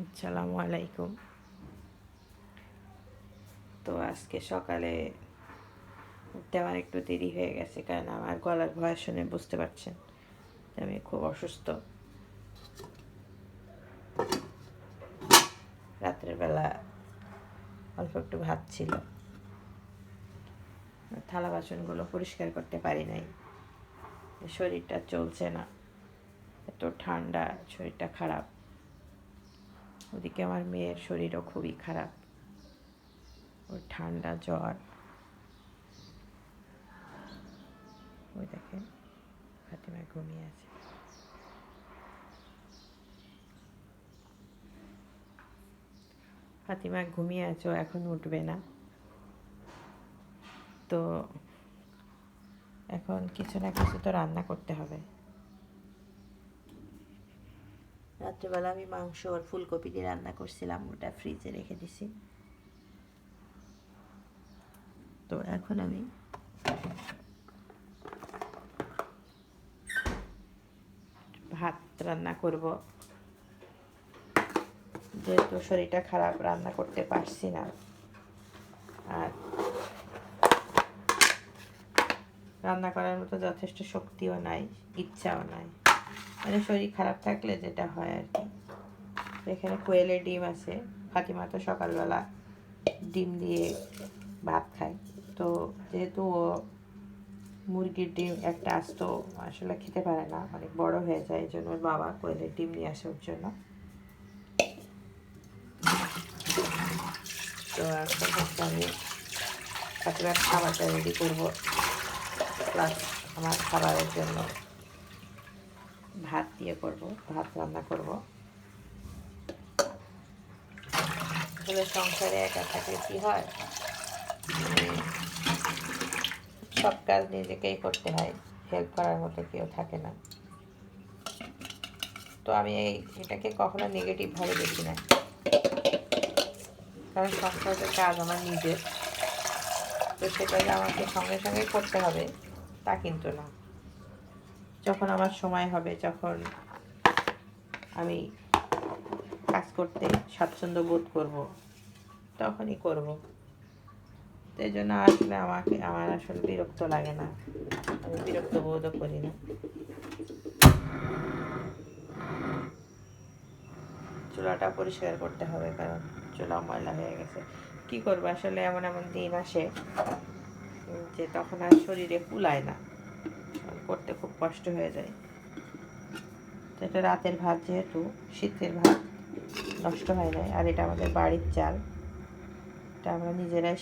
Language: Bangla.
আসসালামু আলাইকুম। তো আজকে সকালে উঠতে আমার একটু দেরি হয়ে গেছে, কারণ আমার গলার ভয়েস শুনে বুঝতে পারছেন যে আমি খুব অসুস্থ। রাত্রের বেলা অল্প একটু ভাত ছিল, থালা বাসনগুলো পরিষ্কার করতে পারি নাই। শরীরটা চলছে না, এত ঠান্ডা, শরীরটা খারাপ। ওদিকে আমার মেয়ের শরীরও খুবই খারাপ, ওর ঠান্ডা জ্বর। ওই দেখেন ফাতিমা ঘুমিয়ে আছে। ফাতিমা ঘুমিয়ে আছো, এখন উঠবে না। তো এখন কিছু না কিছু তো রান্না করতে হবে। রাত্রেবেলা আমি মাংস আর ফুলকপি দিয়ে রান্না করছিলাম, ওটা ফ্রিজে রেখে দিছি। তো এখন আমি ভাত রান্না করব। যেহেতু শরীরটা খারাপ, রান্না করতে পারছি না, আর রান্না করার মতো যথেষ্ট শক্তিও নাই, ইচ্ছাও নাই। মানে শরীর খারাপ থাকলে যেটা হয় আর কি। এখানে কোয়েলের ডিম আছে। ফাতিমা তো সকালবেলা ডিম দিয়ে ভাত খায়। তো যেহেতু ও মুরগির ডিম একটা আস্ত আসলে খেতে পারে না, অনেক বড় হয়ে যায়, এই জন্য ওর বাবা কোয়েলের ডিম নিয়ে আসে ওর জন্য। তো এখন হচ্ছে আমি ফাতিমার খাবারটা রেডি করবো, প্লাস আমার খাবারের জন্য ভাত দিয়ে করব, ভাত রান্না করব। আসলে সংসারে একা থাকলে কি হয়, সব কাজ নিজেকেই করতে হয়, হেল্প করার মতো কেউ থাকে না। তো আমি এটাকে কখনো নেগেটিভভাবে দেখি না, কারণ সংসারের কাজ আমার নিজের। তো সেটা যে আমাকে সঙ্গে সঙ্গে করতে হবে তা কিন্তু না। যখন আমার সময় হবে, যখন আমি কাজ করতে স্বাচ্ছন্দ্য বোধ করব, তখনই করব। তো এই জন্য আসলে আমার আসলে বিরক্ত লাগে না, আমি বিরক্ত বোধও করি না। চুলাটা পরিষ্কার করতে হবে, কারণ চুলা ময়লা হয়ে গেছে। কি করবো, আসলে এমন এমন দিন আসে যে তখন আর শরীরে কুলায় না, করতে খুব কষ্ট হয়ে যায়। তো এটা রাতের ভাত, যেহেতু শীতের ভাত, নষ্ট হয় নাই। আর এটা আমাদের বাড়ির চাল, এটা আমরা নিজেরাই